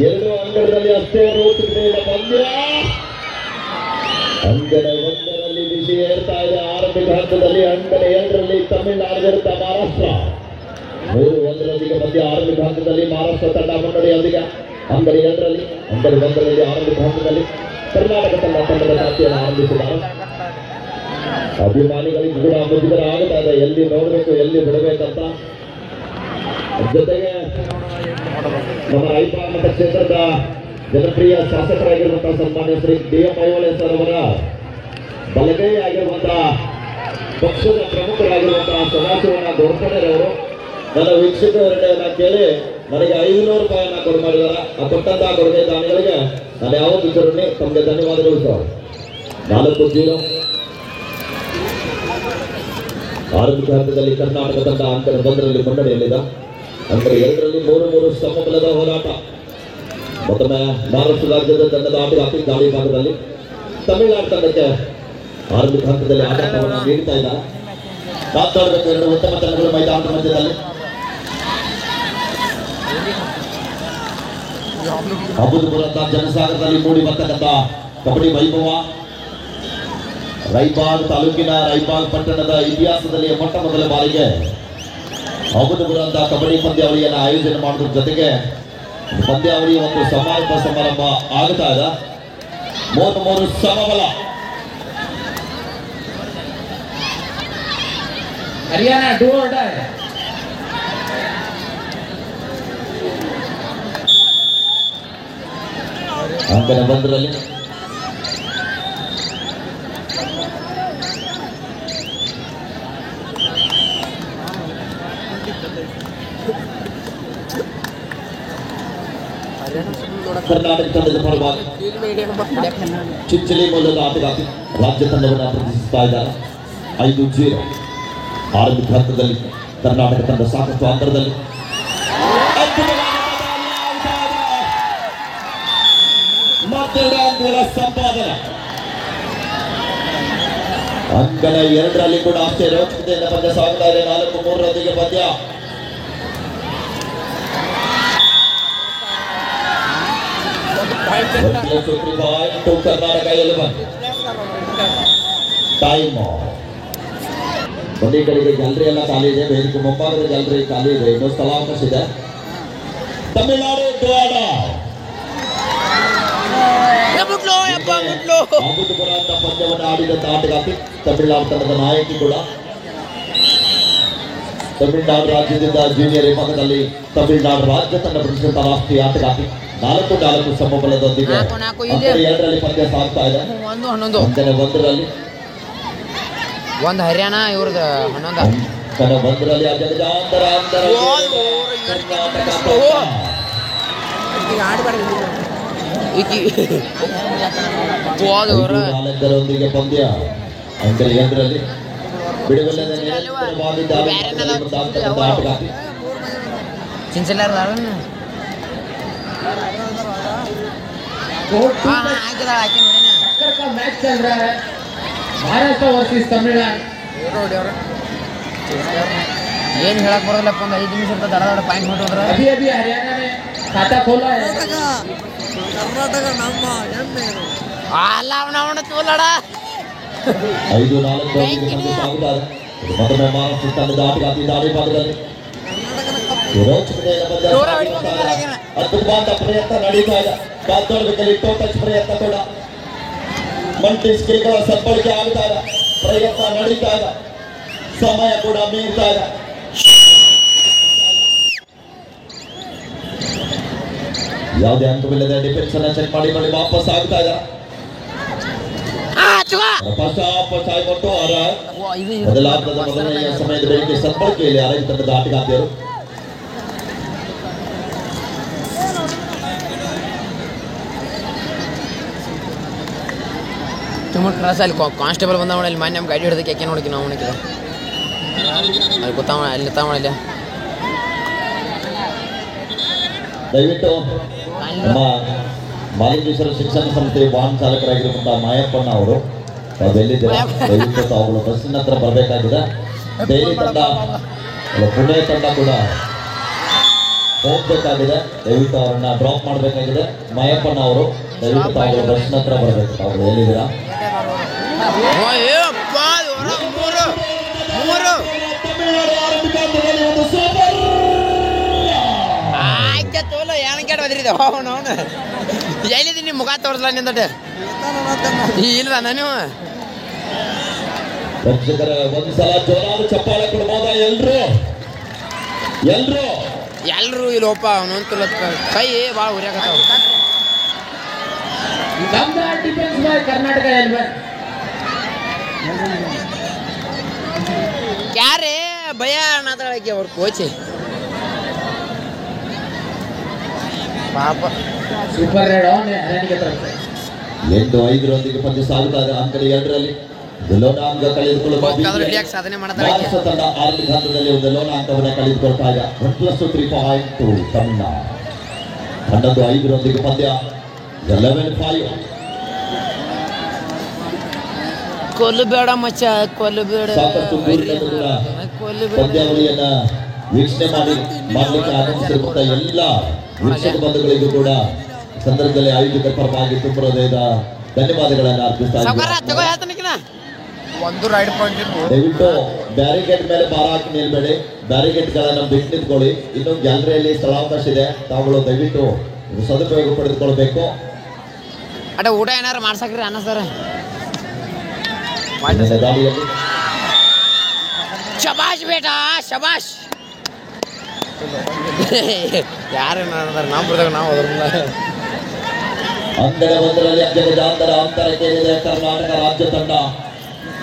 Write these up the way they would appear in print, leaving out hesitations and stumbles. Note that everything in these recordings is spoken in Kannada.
ಎರಡು ಅಂಗಡದಲ್ಲಿ ಅಷ್ಟೇ ರೋಚಕತೆಯ ಪಂದ್ಯ. ಅಂಗಡ ಒಂದರಲ್ಲಿ ಬಿಸಿ ಏರ್ತಾ ಇದೆ. ಆರಂಭಿಕ ಹಂತದಲ್ಲಿ ಅಂಗಡ ಎರಡರಲ್ಲಿ ತಮಿಳುನಾಡು ವಿರುದ್ಧ ಮಹಾರಾಷ್ಟ್ರ 3-1 ಪಂದ್ಯ. ಆರಂಭಿಕ ಹಂತದಲ್ಲಿ ಮಹಾರಾಷ್ಟ್ರ ತಂಡ ಮುನ್ನಡೆಯೊಂದಿಗೆ ಅಂಗಡ ಎರಡರಲ್ಲಿ ಅಂಗಡ ಒಂದರಲ್ಲಿ ಆರಂಭಿಕ ಹಂತದಲ್ಲಿ ಕರ್ನಾಟಕ ತಂಡದ ಖಾತೆಯನ್ನು ಆರಂಭಿಸಿದ್ದಾರೆ. ಅಭಿಮಾನಿಗಳಿಗೆ ಕೂಡ ಮುಜುಗರ ಆಗುತ್ತಾ ಇದೆ, ಎಲ್ಲಿ ನೋಡಬೇಕು ಎಲ್ಲಿ ಬಿಡಬೇಕಂತ. ಜೊತೆಗೆ ನಮ್ಮ ರಾಯಬಾಗ ಮತಕ್ಷೇತ್ರದ ಜನಪ್ರಿಯ ಶಾಸಕರಾಗಿರುವಂತಹ ಸನ್ಮಾನ್ಯ ಶ್ರೀ ಡಿ.ಎಂ. ಐಹೊಳೆ ಸರ್ ಅವರ ಬಲಗೈ ಆಗಿರುವಂತಹ ಪಕ್ಷದ ಪ್ರಮುಖರಾಗಿರುವಂತಹ ಸದಾಶಿವಣ್ಣ ಗೋರ್ಪಡೆರವರು ನನ್ನ ವೀಕ್ಷಕರನ್ನ ಕೇಳಿ ನನಗೆ 500 ರೂಪಾಯಿಯನ್ನ ಕೊಡು ಮಾಡಿದ್ದಾರೆ. ಆ ಕೊಟ್ಟಂತಹ ಕೊಡುಗೆ ದಾನಿಗಳಿಗೆ ನಾನು ಯಾವತ್ತೂ ಕರುಣೆ ತಮಗೆ ಧನ್ಯವಾದಗಳು ಸರ್. 4-0 ಆರಂಭಿಕ ಹಂತದಲ್ಲಿ ಕರ್ನಾಟಕ ತಂಡ ಅಂಕಣ 1ರಲ್ಲಿ ಮುನ್ನಡೆಯಲ್ಲಿದೆ. ಅಂಕಣ 2ರಲ್ಲಿ 3-3 ಸಮಬಲದ ಹೋರಾಟ. ಮತ್ತೊಮ್ಮೆ ಮಹಾರಾಷ್ಟ್ರ ರಾಜ್ಯದ ತಂಡದ ಆಟಗಾರ್ತಿ ಗಾಳಿ ಭಾಗದಲ್ಲಿ ತಮಿಳುನಾಡು ತಂಡಕ್ಕೆ ಆರಂಭಿಕ ಹಂತದಲ್ಲಿ ಆಘಾತವನ್ನು ನೀಡುತ್ತಾ ಇದ್ದಾರೆ. ಮಾತನಾಡಬೇಕು ಎರಡು ಉತ್ತಮ ತಂಡಗಳು ಮೈದಾನದ ಮಧ್ಯದಲ್ಲಿ. ಅಬುದುಪುರದ ಜನಸಾಗರದಲ್ಲಿ ಮೂಡಿ ಬರ್ತಕ್ಕಂಥ ಕಬಡ್ಡಿ ವೈಭವ. ರಾಯಬಾಗ ತಾಲೂಕಿನ ರಾಯಬಾಗ ಪಟ್ಟಣದ ಇತಿಹಾಸದಲ್ಲಿ ಮೊಟ್ಟ ಮೊದಲ ಬಾರಿಗೆ ಅಬುದುಪುರದ ಕಬಡ್ಡಿ ಪಂದ್ಯಾವಳಿಯನ್ನು ಆಯೋಜನೆ ಮಾಡೋದ್ರ ಜೊತೆಗೆ ಪಂದ್ಯಾವಳಿ ಒಂದು ಸಮಾರಂಭ ಆಗುತ್ತಾ ಇದೆ. 3-3 ಸಮಬಲ. Haryana do or die. ಅಂಕಣ 1ರಲ್ಲಿ ಕರ್ನಾಟಕ ತಂಡದ ಪರವಾಗಿ ಚುಚ್ಚಲಿ ಮೂಲದ ಆಟಗಾರ್ತಿ ರಾಜ್ಯ ತಂಡವನ್ನು ಪ್ರತಿನಿಧಿಸುತ್ತಾ ಇದ್ದಾರೆ. 5-0 ಆರಂಭಿಕ ಹಂತದಲ್ಲಿ ಕರ್ನಾಟಕ ತಂಡ ಸಾಕಷ್ಟು ಅಂತರದಲ್ಲಿ ಸಂಪಾದನೆ. ಅಂಕಣ 2ರಲ್ಲಿ ಕೂಡ ಅಷ್ಟೇ ರೋಚಕತೆಯಿಂದ ಪಂದ್ಯ ಸಾಗುತ್ತಾ ಇದೆ. 4-3 ಪಂದ್ಯ. ಕರ್ನಾಟಕ 11 ಟೈಮ್. ಒಂದೇ ಕಡೆಗೆ ಗ್ಯಾಲರಿ ಎಲ್ಲ ಖಾಲಿ ಇದೆ, ವೇದಿಕೆ ಮುಂಭಾಗದ ಗ್ಯಾಲರಿ ಖಾಲಿ ಇದೆ, ಇನ್ನೊಂದು ಸ್ಥಳಾವಕಾಶ ಇದೆ. ತಮಿಳುನಾಡು ಅಭೂತಪೂರ್ವ ಅಂತ ಪಂದ್ಯವನ್ನು ಆಡಿದಂತ ಆಟಗಾರ್ತಿ ತಮಿಳುನಾಡು ತಂಡದ ನಾಯಕಿ ಕೂಡ. ತಮಿಳುನಾಡು ರಾಜ್ಯದಿಂದ ಜೂನಿಯರ್ ವಿಭಾಗದಲ್ಲಿ ತಮಿಳುನಾಡು ರಾಜ್ಯ ತಂಡ ಪ್ರತಿಷ್ಠಿತ ರಾಷ್ಟ್ರೀಯ ಆಟಗಾರ್ತಿ. 4-4 ಸಮಬಲದೊಂದಿಗೆ 2ರಲ್ಲಿ ಪಂದ್ಯ ಸಾಗ್ತಾ ಇದೆ. ಅಂಕಣ 1ರಲ್ಲಿ ಒಂದು ಹರಿಯಾಣ ಇವ್ರದ್ದು 11. ಅಂಕಣ 1ರಲ್ಲಿ ಅಜಗಜಾಂತರ ನಾಲ್ಕರೊಂದಿಗೆ ಪಂದ್ಯ. ಅಂಕಣ 2ರಲ್ಲಿ ಬಿಡುಗಡೆ ಆಟಗಾರ್ತಿ ಚಿಂಚಲಾರ मैच चल रहा है महाराष्ट्र वर्सेस तमिलनाडु. ಏನು ಹೇಳಕ್ ಬರೋದಿಲ್ಲಪ್ಪ, ಒಂದು 5 ನಿಮಿಷ ದಡ ದಡ ಪಾಯಿಂಟ್ ಹೊಟ್ಟೋದ್ರ. अभी अभी हरियाणा ने खाता खोला है. ಕರ್ನಾಟಕ ನಮ್ಮ ಅಲ್ಲ ಅವನ ತೋಲಡ 5-4 ಸಾಗುತ್ತಾರೆ. ಮತ್ತೊಮ್ಮೆ ಮಹಾರಾಷ್ಟ್ರ ತಂಡದ ಆಟಗಾರ್ತಿ ದಾಳಿ ಭಾಗದಲ್ಲಿ ಅದ್ಭುತವಾದ ಪ್ರಯತ್ನ ನಡೀತಾ ಇದೆ. ಕಾತೋಡ್ಬೇಕಲ್ಲಿ ಟಚ್ ಪ್ರಯತ್ನ ಕೂಡ ಮಲ್ಟಿ ಸ್ಕಿಲ್ಗಳ ಸದ್ಬಳಕೆ ಆಗ್ತಾ ಇದೆ. ಪ್ರಯತ್ನ ನಡೀತಾ ಇದೆ, ಸಮಯ ಕೂಡ ಮೀರ್ತಾ ಇದೆ. ಯಾವುದೇ ಅಂಕವಿಲ್ಲದೆ ಡಿಫೆನ್ಸ್ ಅನ್ನ ಚೆಕ್ ಮಾಡಿ ವಾಪಸ್ ಆಗ್ತಾ ಇದೆ. ಕೊಟ್ಟು ಮೊದಲಾರ್ಧದ ಮೊದಲನೆಯ ಸಮಯದ ವೇಳೆಗೆ ಸದ್ಬಳಕೆಯಲ್ಲಿ ಆರೈಕೆ ತಂಡದ ಆಟಗಾರ್ತಿಯರು. ತುಂಬ ಕ್ರಾಸ್ ಅಲ್ಲಿ ಕಾನ್ಸ್ಟೇಬಲ್ ಬಂದ ಅಲ್ಲಿ ಮಾನ್ಯ ಗಾಡಿ ಹಿಡಿದಕ್ಕೆ ಯಾಕೆ ನೋಡಕ್ಕೆ ನಾವು ಅವನಿಗೆ ಅಲ್ಲಿ ಗೊತ್ತಾವ ಅಲ್ಲಿ ತಾವಲ್ಲ. ದಯವಿಟ್ಟು ನಮ್ಮ ಮಾಲಿಂಗೇಶ್ವರ ಶಿಕ್ಷಣ ಸಂಸ್ಥೆ ವಾಹನ ಚಾಲಕರಾಗಿರುವಂತಹ ಮಾಯಪ್ಪಣ್ಣ ಅವರು ತಾವೆಲ್ಲಿದ್ದೀರಾ, ದಯವಿಟ್ಟು ತಾವುಗಳು ಬಸ್ಸಿನ ಹತ್ರ ಬರಬೇಕಾಗಿದೆ. ದೆಹಲಿ ತಂಡ, ಪುಣೆ ತಂಡ ಕೂಡ ಹೋಗ್ಬೇಕಾಗಿದೆ. ದಯವಿಟ್ಟು ಅವ್ರನ್ನ ಡ್ರಾಪ್ ಮಾಡಬೇಕಾಗಿದೆ. ಮಯಪ್ಪಣ್ಣ ಅವರು ದಯವಿಟ್ಟು ತಾವು ಬಸ್ನ ಹತ್ರ ಬರಬೇಕು. ತಾವು ಎಲ್ಲಿದ್ದೀರಾ? ಎಲ್ಲಿದ್ದೀನಿ ಮುಖ ತೋರಿಸಲ್ಲ ನಿಂದಟೆ ಇಲ್ವಾ ನಾನು ರಕ್ಷಕರ ಒಂದ್ಸಲ ಜೋರಾದ ಚಪ್ಪಾಳೆ ಕೊಡ್ಬೋದಾ? ಎಲ್ರು ಇಲ್ಲೋಪ ಅವನಂತ ಕೈ ಭಾಳ ಉರಿಯಾಕತ್ತಾವ. ಡಿಫೆನ್ಸ್ ಬಾಯ್ ಕರ್ನಾಟಕ ಎಲ್ಬನ್ ಕ್ಯಾರೇ ಭಯ ಅನ್ನೋದಕ್ಕೆ ಅವ್ರ ಕೋಚಿ ಪಾಪ ಸೂಪರ್ ರೇಡ್ ಅವನೇ 8-5 ಪಂದ್ಯ ಸಾಗುತ್ತಾ ಇದೆ. ಅಂಕಣ 2ರಲ್ಲಿ ಲೋನ ಅಂಕ ಕಳೆದುಕೊಳ್ಳುವ ಸಾಧನೆ ಮಾಡ್ತಾರೆ. ಭಾರತ ತಂಡ ಆರಂಭಿಕ ಹಂತದಲ್ಲಿ ಒಂದು ಲೋನ ಅಂಕವನ್ನು ಕಳೆದುಕೊಳ್ತಾ ಇದೆ. 1+3 ಪಾಯಿಂಟ್ ತಮಿಳುನಾಡು. 11-5 ಪಂದ್ಯ 11-5. ಕೊಲ್ಲಬೇಡ ಮಚ್ಚ ಕೊಲ್ಲಬೇಡ. ಸಾಕಷ್ಟು ಪಂದ್ಯಾವಳಿಯನ್ನ ವೀಕ್ಷಣೆ ಮಾಡಲಿಕ್ಕೆ ಆಗಮಿಸಿರುವಂತಹ ಎಲ್ಲ ವೀಕ್ಷಕ ಬಂಧುಗಳಿಗೂ ಕೂಡ ಸಂದರ್ಭದಲ್ಲಿ ಆಯೋಜಕರ ಪರವಾಗಿ ತುಂಬ ಹೃದಯದ ಧನ್ಯವಾದಗಳನ್ನು ಅರ್ಪಿಸ್ತಾ ಇದ್ದೀನಿ. ದಯವಿಟ್ಟು ಬ್ಯಾರಿಗೇಡ್ ಮೇಲೆ ಭಾರ ಹಾಕಿ ನಿಲ್ಬೇಡಿ. ಬ್ಯಾರಿಗೇಡ್ಗಳನ್ನು ಬಿಟ್ಟು ನಿಂತ್ಕೊಳ್ಳಿ. ಇನ್ನು ಗ್ಯಾಲರಿಯಲ್ಲಿ ಸ್ಥಳಾವಕಾಶ ಇದೆ. ತಾವುಗಳು ದಯವಿಟ್ಟು ಸದುಪಯೋಗ ಪಡೆದುಕೊಳ್ಬೇಕು. ಅಡ ಊಟ ಏನಾರು ಮಾಡ್ಸಕ್ರಿ ಅನ್ನ ಸರ್. ದಾಳಿಯಲ್ಲಿ ಶಬಾಷ್ ಬೇಟಾ ಶಬಾಷ್. ಯಾರು ನಾವು ಬರ್ದಾಗ ನಾವು ಹೋದ್ರಲ್ಲ. ಅಂಕಣ 1ರಲ್ಲಿ ಅಜಗಜಾಂತರ ಅಂತರಕ್ಕೇರಿದೆ ಕರ್ನಾಟಕ ರಾಜ್ಯ ತಂಡ.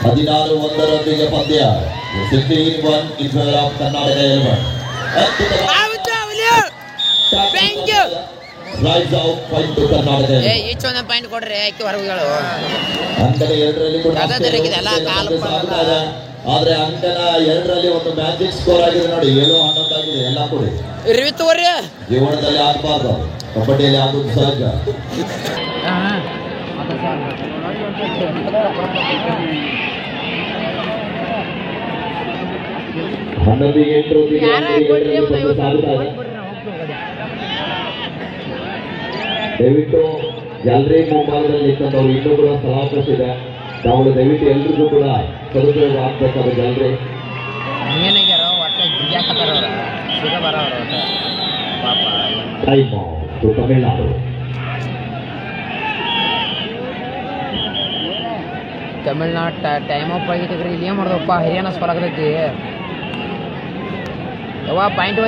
14-1 ಪಂದ್ಯ. 16-1 in favor of ಕರ್ನಾಟಕ ಎಲ್ಬನ್. ರೈಸ್ ಔಟ್ ಪಾಯಿಂಟ್ ಕರ್ನಾಟಕ. ಈಚ್ ಒಂದು ಪಾಯಿಂಟ್ ಕೊಡ್ರಿ ಆಕಿ ಹೊರಗಳು. ಅಂಕಣ 2ರಲ್ಲಿ ಕೂಡ ಆದ್ರೆ ಅಂಕಣ 2ರಲ್ಲಿ ಒಂದು ಮ್ಯಾಜಿಕ್ ಸ್ಕೋರ್ ಆಗಿದೆ ನೋಡಿ. 7-11 ಆಗಿದೆ. ಎಲ್ಲ ಕೊಡಿ ತಗೋರಿ. ಜೀವನದಲ್ಲಿ ಆಗಬಾರ್ದು, ಕಬಡ್ಡಿಯಲ್ಲಿ ಆಗೋದು ಸಹಜ. ದಯವಿಟ್ಟು ಗ್ಯಾಲರಿ ಮುಂಭಾಗದಲ್ಲಿ ಇರ್ತಕ್ಕಂಥವ್ರು ಇನ್ನೂ ಕೂಡ ಸ್ಥಳಾವಕಾಶ ಇದೆ. ತಾವು ದಯವಿಟ್ಟು ಎಲ್ರಿಗೂ ಕೂಡ ಸದುಪಯೋಗ ಆಗ್ಬೇಕಾದ ಗ್ಯಾಲರಿ. ತಮಿಳುನಾಡು ಟೈಮ್ ಅಪ್ ಆಗಿತ್ತು. ಇಲ್ಲಿ ಏನು ಮಾಡ್ದಪ್ಪ ಹರಿಯಾಣ ಸ್ಕೋರ್ ಆಗತೈತಿ. ಯಾವ ಪಾಯಿಂಟ್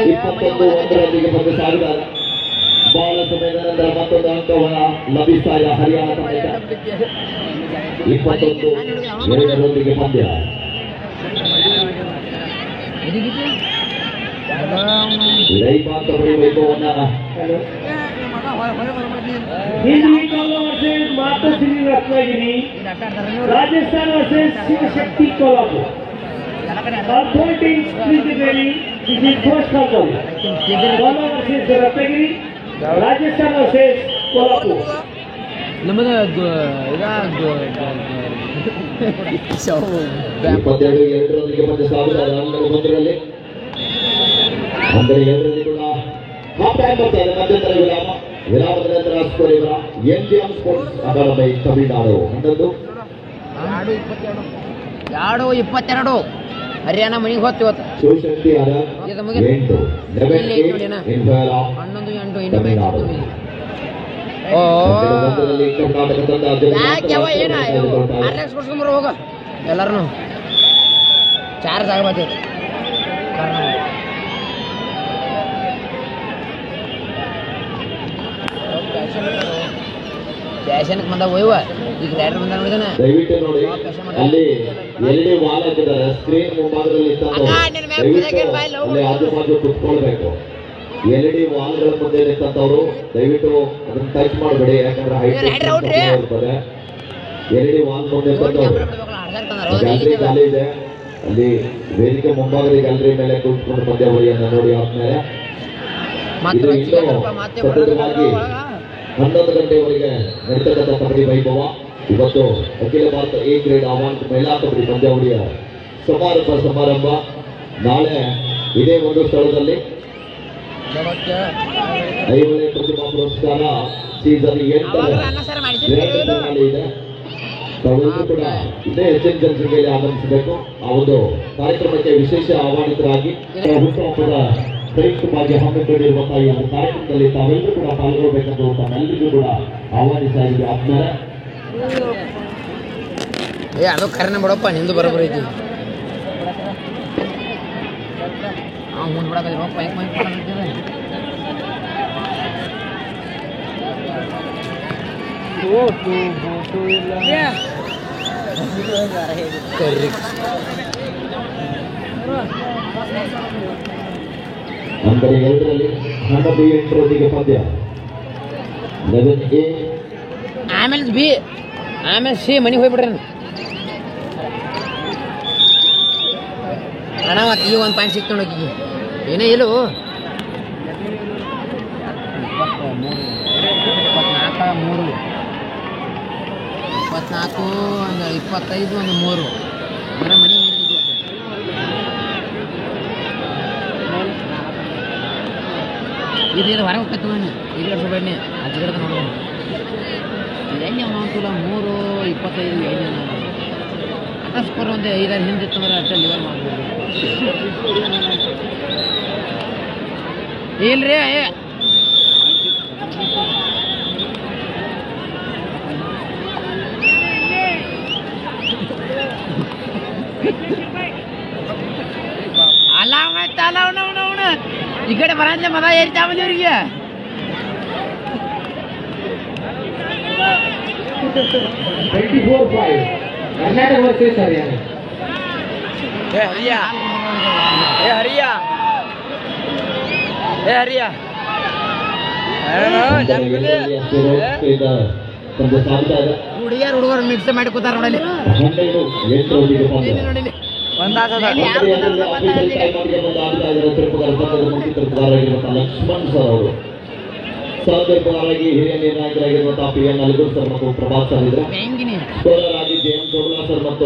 ಬಹಳ ಸಮಯದ ನಂತರ ಮತ್ತೊಂದು ಅಂಕವನ್ನು ಲಭಿಸ್ತಾ ಇದೆ ಹರಿಯಾಣ ತಂಡಕ್ಕೆ. 21-2 ಪಂದ್ಯ. ವೈಭವನ್ನ Matoshree Ratnagiri, Rajasthan versus Shivashakti Kolhapur. All 4 teams please ready. This is first round. Kolhapur versus Ratnagiri, Rajasthan versus Kolhapur. ನಮ್ಮದು ವಿರಾಮದ ನಂತರ ಸ್ಕೋರಿವರ NGM sports academy Tamil Nadu 22 Haryana ಮನೆಗೆ ಹೋಗ್ತಿ ಇವತ್ತು. ಶಿವಶಕ್ತಿ 8 ಹೋಗ ಎಲ್ಲಾರು ಚಾರ್ಜ್ ಆಗಬೇಕು. ಫ್ಯಾಷನ್ಗೆ ಬಂದ ಹೋಯ್ವ ಈಗ ರೈಡರ್ ಬಂದ ನೋಡಿದಾನ. ದಯವಿಟ್ಟು ನೋಡಿ ಅಲ್ಲಿ ಎಲ್ಲಿ ವಾಲ್ ಹಾಕಿದ್ದಾರೆ ಸ್ಕ್ರೀನ್ ಮುಂಭಾಗದಲ್ಲಿ ಅಲ್ಲಿ ಆಜು ಬಾಜು ಕುತ್ಕೊಳ್ಬೇಕು. LED ವಾಲ್ಗಳ ಮುಂದೆ ನಿಂತವ್ರು ದಯವಿಟ್ಟು ಅದನ್ನ ಟಚ್ ಮಾಡಬೇಡಿ. ಯಾಕಂದ್ರೆ ಹೈಟ್ ಇರ್ತದೆ. LED ವಾಲ್ ಮುಂದೆ ಗ್ಯಾಲರಿ ಖಾಲಿ ಇದೆ. ಅಲ್ಲಿ ವೇದಿಕೆ ಮುಂಭಾಗದ ಗ್ಯಾಲರಿ ಮೇಲೆ ಕುಳಿತುಕೊಂಡು ಪಂದ್ಯಾವಳಿಯನ್ನು ನೋಡಿ ಆದ್ಮೇಲೆ ಇದು ಇನ್ನೂ ಸತತವಾಗಿ 11 ಗಂಟೆವರೆಗೆ ನಡೀತಕ್ಕಂಥ ಕಬಡ್ಡಿ ವೈಭವ. ಇವತ್ತು ಅಖಿಲ ಭಾರತ ಎ ಗ್ರೇಡ್ ಅವಾರ್ಡ್ ಮಹಿಳಾ ಕಬಡ್ಡಿ ಪಂದ್ಯಾವಳಿಯ ಸಮಾರಂಭ. ನಾಳೆ ಇದೇ ಒಂದು ಸ್ಥಳದಲ್ಲಿ ಐವಳೆ ಪ್ರತಿಭಾ ಪುರಸ್ಕಾರ ಸೀಸನ್ 8 ಇದೆ. ತಾವೆಲ್ಲರೂ ಕೂಡ ಇದೇ ಹೆಚ್ಚಿನ ಜನಸಂಖ್ಯೆಯಲ್ಲಿ ಆಗಮಿಸಬೇಕು. ಆ ಒಂದು ಕಾರ್ಯಕ್ರಮಕ್ಕೆ ವಿಶೇಷ ಆಹ್ವಾನಿತರಾಗಿ ಹುಟ್ಟುಹಬ್ಬದ ಸಂಯುಕ್ತವಾಗಿ ಹಮ್ಮಿಕೊಂಡಿರುವಂತಹ ಈ ಒಂದು ಕಾರ್ಯಕ್ರಮದಲ್ಲಿ ತಾವೆಲ್ಲರೂ ಕೂಡ ಪಾಲ್ಗೊಳ್ಳಬೇಕೆಂದು ತಮ್ಮೆಲ್ಲರಿಗೂ ಕೂಡ ಆಹ್ವಾನಿಸಲಾಗಿದೆ. ಆದ್ಮೇಲೆ ಅದು ಕರೆನ ಬಿಡಪ್ಪ, ನಿಂದು ಬರೋಬ್ಬರ ಐತಿ. ಮುಂದೆ ಬಿಡಕ್ಕೆ ಪೈಕ್ ಅಂದರೆ 2ರಲ್ಲಿ 11 ಪಂದ್ಯ 11A ಆಮೇಲೆ ಬಿ ಆಮೇಲೆ ಸಿ ಮನೆಗೆ ಹೋಗ್ಬಿಡ್ರಿ ಅಣ್ಣ. ಮತ್ತೆ ಈಗ ಒಂದು ಪಾಯಿಂಟ್ ಸಿಕ್ಕೊಂಡು ಹೋಗಿ ಏನೇ ಇಲ್ಲ 24 ಒಂದು 25 ಒಂದು 3 ಅಂದರೆ ಮನೆ ಇದು ಹೊರಗೆ ಹೋಗ್ತೈತೆ ನಾನು ಇಲ್ಲಿ ಬೇಡನೆ ಅಜ್ಜಿ ಕಡೆ ನೋಡೋಣ. ಎಣ್ಣೆ ಅವನಂತಲ್ಲ 3 25 ಎಣ್ಣೆ ಅಟ ಸ್ಕೋರ್ ಒಂದು 5 ಹಿಂದಿತ್ತು ಅಂದ್ರೆ ಅಷ್ಟೇ ಲಿವರ್ ಮಾಡ್ಬೋದು. ಇಲ್ರಿ ಅಲ್ಲ ಅವನ ಈ ಕಡೆ ಬರಂದ್ರೆ ಮದ ಏರಿತಾ ಬಂದಿವ್ರಿಗೆ. 24-5 ಕರ್ನಾಟಕ ವರ್ಸಸ್ ಹರಿಯಾಣ. ಹುಡುಗರು ಮಿಕ್ಸ್ ಮಾಡಿ ಕೂತಾರ ನೋಡಲಿ. ಲಕ್ಷ್ಮಣ್ ಸರ್ ಅವರು ಸಹೋದರರಾಗಿ ಹಿರಿಯ ನಿರ್ಣಾಯಕರಾಗಿರುವಂತಹ PN ನಲಗೂರ್ ಸರ್ ಮತ್ತು ಪ್ರಭಾತ್ ಸರ್ ಇದ್ರು. ಸ್ಕೋರರ್ ಆಗಿ JM ಜೋಗ್ಲಾ ಸರ್ ಮತ್ತು